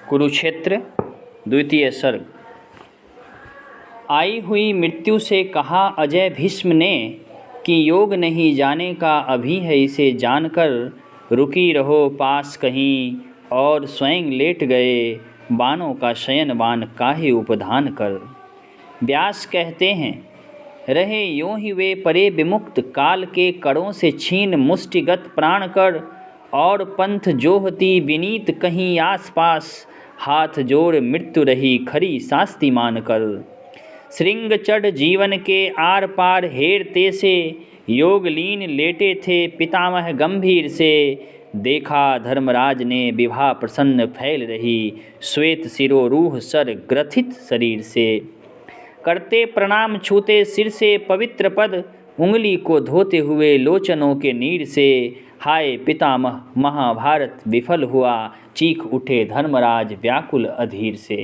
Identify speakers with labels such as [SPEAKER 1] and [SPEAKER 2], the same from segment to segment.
[SPEAKER 1] कुरुक्षेत्र द्वितीय सर्ग। आई हुई मृत्यु से कहा अजय भीष्म ने कि योग नहीं जाने का अभी है, इसे जानकर रुकी रहो पास कहीं। और स्वयं लेट गए बाणों का शयन, बाण काहे उपधान कर। व्यास कहते हैं, रहे यों ही वे परे विमुक्त, काल के कड़ों से छीन मुष्टिगत प्राण कर। और पंथ जोहती विनीत कहीं आस पास, हाथ जोड़ मृत्यु रही खरी शास्ति मान कर। श्रृंग चढ़ जीवन के आर पार हेरते से, योगलीन लेटे थे पितामह गंभीर से। देखा धर्मराज ने विभा प्रसन्न फैल रही, श्वेत सिरो रूह सर ग्रथित शरीर से। करते प्रणाम छूते सिर से पवित्र पद, उंगली को धोते हुए लोचनों के नीर से। हाय पितामह महाभारत विफल हुआ, चीख उठे धर्मराज व्याकुल अधीर से।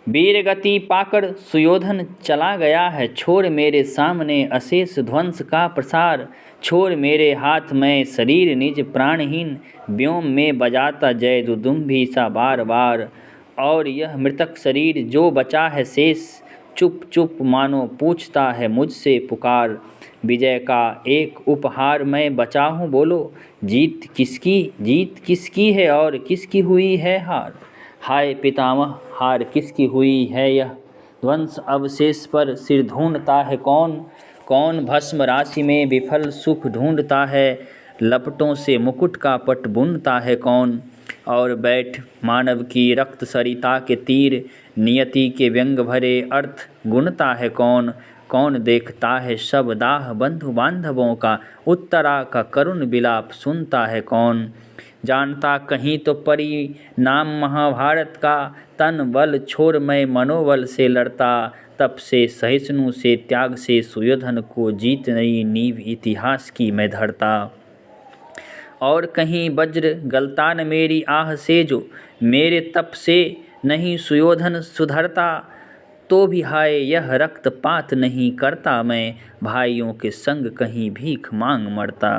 [SPEAKER 1] वीर गति पाकर सुयोधन चला गया है, छोड़ मेरे सामने अशेष ध्वंस का प्रसार। छोड़ मेरे हाथ में शरीर निज प्राणहीन, व्योम में बजाता जय दुदुम्भी सा बार बार। और यह मृतक शरीर जो बचा है शेष, चुप चुप मानो पूछता है मुझसे पुकार। विजय का एक उपहार मैं बचा हूँ, बोलो जीत किसकी है और किसकी हुई है हार। हाय पितामह हार किसकी हुई है यह ध्वंस अवशेष पर सिर ढूंढता है कौन। कौन भस्म राशि में विफल सुख ढूंढता है, लपटों से मुकुट का पट बुनता है कौन। और बैठ मानव की रक्त सरिता के तीर, नियति के व्यंग भरे अर्थ गुणता है कौन। कौन देखता है सब दाह बंधु बांधवों का, उत्तरा का करुण विलाप सुनता है कौन। जानता कहीं तो परिणाम महाभारत का, तन बल छोड़ मैं मनोबल से लड़ता। तप से सहिष्णु से त्याग से सुयोधन को जीत नई नींव इतिहास की मैं धरता। और कहीं वज्र गलता न मेरी आह से, जो मेरे तप से नहीं सुयोधन सुधरता। तो भी हाय यह रक्तपात नहीं करता मैं, भाइयों के संग कहीं भीख मांग मरता।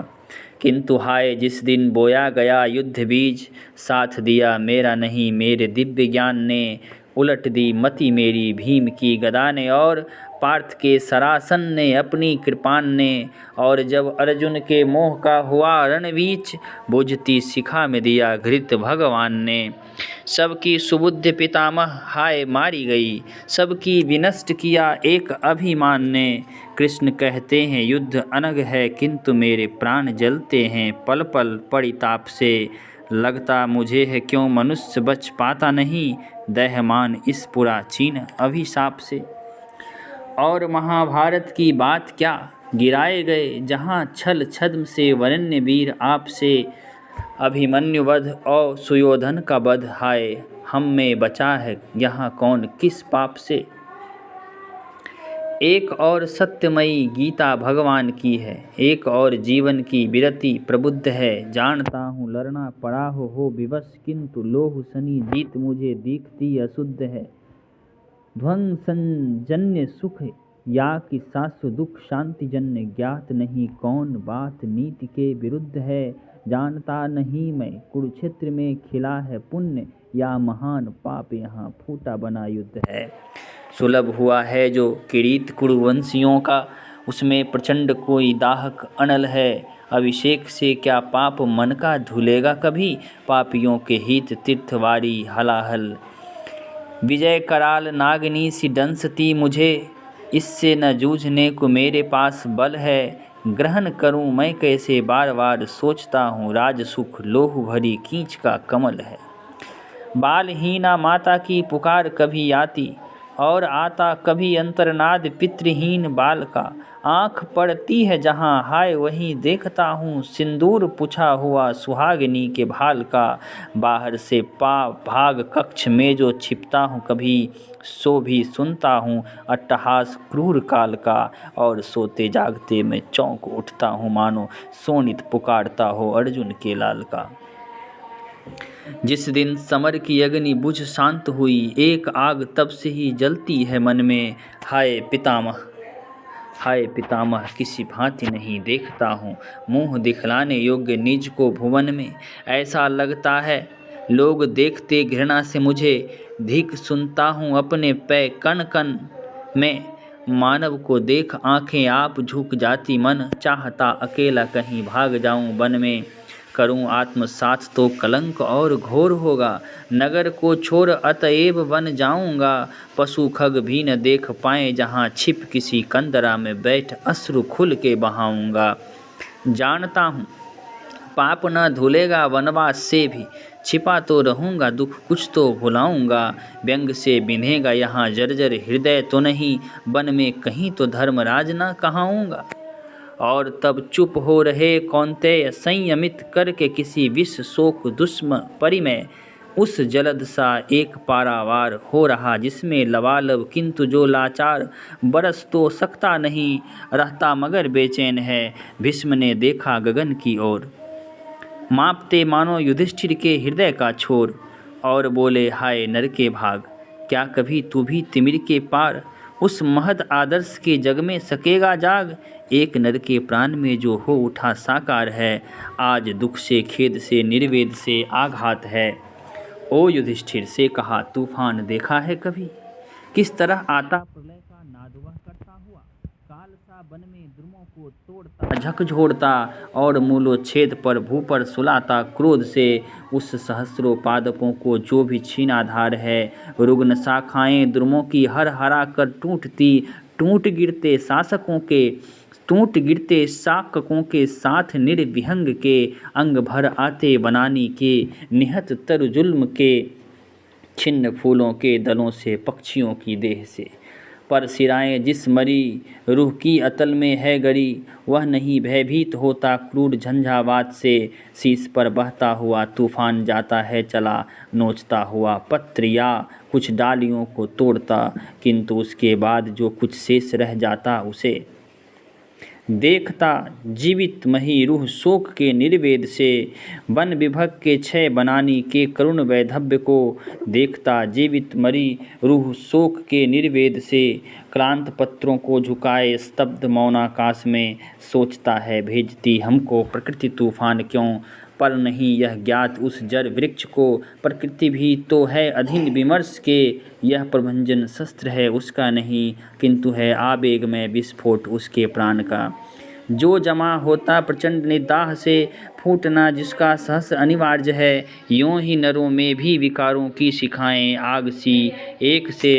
[SPEAKER 1] किंतु हाय जिस दिन बोया गया युद्ध बीज, साथ दिया मेरा नहीं मेरे दिव्य ज्ञान ने। उलट दी मति मेरी भीम की गदा ने, और पार्थ के सरासन ने अपनी कृपान ने। और जब अर्जुन के मोह का हुआ रणवीच, बुझती शिखा में दिया घृत भगवान ने। सबकी सुबुद्ध पितामह हाय मारी गई, सबकी विनष्ट किया एक अभिमान ने। कृष्ण कहते हैं युद्ध अनग है, किंतु मेरे प्राण जलते हैं पल पल परिताप से। लगता मुझे है क्यों मनुष्य बच पाता नहीं, दहमान इस पुराचीन अभिशाप से। और महाभारत की बात क्या, गिराए गए जहाँ छल छद्म से वरेण्य वीर आपसे। अभिमन्यु वध और सुयोधन का वध, हाय हम में बचा है यहाँ कौन किस पाप से। एक और सत्यमयी गीता भगवान की है, एक और जीवन की विरति प्रबुद्ध है। जानता हूँ लड़ना पड़ा हो विवश, किंतु लोह सनी जीत मुझे दिखती अशुद्ध है। ध्वंसनजन्य सुख या कि शाश्वत दुख शांति जन्य, ज्ञात नहीं कौन बात नीति के विरुद्ध है। जानता नहीं मैं कुरुक्षेत्र में खिला है पुण्य, या महान पाप यहाँ फूटा बना युद्ध है। सुलभ हुआ है जो किरीट कुरुवंशियों का, उसमें प्रचंड कोई दाहक अनल है। अभिषेक से क्या पाप मन का धुलेगा कभी, पापियों के हित तीर्थवारी हलाहल। विजय कराल नागनी सी डंसती मुझे, इससे न जूझने को मेरे पास बल है। ग्रहण करूं मैं कैसे बार बार सोचता हूँ, राजसुख लोह भरी कींच का कमल है। बालहीना माता की पुकार कभी आती, और आता कभी अंतर्नाद पितृहीन बाल का। आँख पड़ती है जहाँ हाय वहीं देखता हूँ, सिंदूर पुछा हुआ सुहागिनी के भाल का। बाहर से भाग कक्ष में जो छिपता हूँ कभी, सो भी सुनता हूँ अट्टहास क्रूर काल का। और सोते जागते मैं चौंक उठता हूँ, मानो सोनित पुकारता हो अर्जुन के लाल का। जिस दिन समर की अग्नि बुझ शांत हुई, एक आग तब से ही जलती है मन में। हाय पितामह किसी भांति नहीं देखता हूँ, मुँह दिखलाने योग्य निज को भुवन में। ऐसा लगता है लोग देखते घृणा से मुझे, धिक सुनता हूँ अपने पै कन कन में। मानव को देख आंखें आप झुक जाती, मन चाहता अकेला कहीं भाग जाऊं वन में। करूं आत्मसात तो कलंक और घोर होगा, नगर को छोड़ अतएव वन जाऊंगा। पशु खग भी न देख पाए जहां छिप किसी कंदरा में बैठ अश्रु खुल के बहाऊंगा। जानता हूँ पाप न धुलेगा वनवास से भी, छिपा तो रहूँगा दुख कुछ तो भुलाऊँगा। व्यंग से बिंधेगा यहाँ जर्जर हृदय तो नहीं, वन में कहीं तो धर्मराज न कहाऊँगा। और तब चुप हो रहे कौन्तेय संयमित करके किसी विष शोक दुष्म परिमय। उस जलद सा एक पारावार हो रहा जिसमें लबालब, किंतु जो लाचार बरस तो सकता नहीं रहता मगर बेचैन है। भीष्म ने देखा गगन की ओर, मापते मानो युधिष्ठिर के हृदय का छोर, और बोले हाय नर के भाग, क्या कभी तू भी तिमिर के पार उस महद आदर्श के जग में सकेगा जाग। एक नर के प्राण में जो हो उठा साकार है, आज दुख से खेद से निर्वेद से आघात है। ओ युधिष्ठिर से कहा तूफान देखा है कभी, किस तरह आता प्रलय का नाद वह करता हुआ। काल सा वन में द्रुमों को तोड़ता झकझोरता, और मूलोच्छेद पर भू पर सुलाता क्रोध से उस सहस्रों पादपों को जो भी छीनाधार है। रुग्ण शाखाएं द्रुमों की हर हरा कर टूटती, टूट गिरते शाककों के साथ निर्विहंग के अंग भर आते बनानी के निहत तरु जुल्म के छिन्न फूलों के दलों से पक्षियों की देह से। पर सिराएं जिस मरी रूह की अतल में है गड़ी, वह नहीं भयभीत होता क्रूर झंझावात से। शीश पर बहता हुआ तूफान जाता है चला, नोचता हुआ पत्र या कुछ डालियों को तोड़ता, किंतु उसके बाद जो कुछ शेष रह जाता उसे देखता जीवित मही रूह शोक के निर्वेद से। वन विभग के क्षय बनानी के करुण वैधव्य को देखता जीवित मरी रूह शोक के निर्वेद से। क्लांत पत्रों को झुकाए स्तब्ध मौनाकाश में, सोचता है भेजती हमको प्रकृति तूफान क्यों। पर नहीं यह ज्ञात उस जड़ वृक्ष को, प्रकृति भी तो है अधीन विमर्श के। यह प्रभंजन शस्त्र है उसका नहीं, किंतु है आवेग में विस्फोट उसके प्राण का। जो जमा होता प्रचंड निदाह से, फूटना जिसका सहस्र अनिवार्य है। यों ही नरों में भी विकारों की शिखाएं आग सी एक से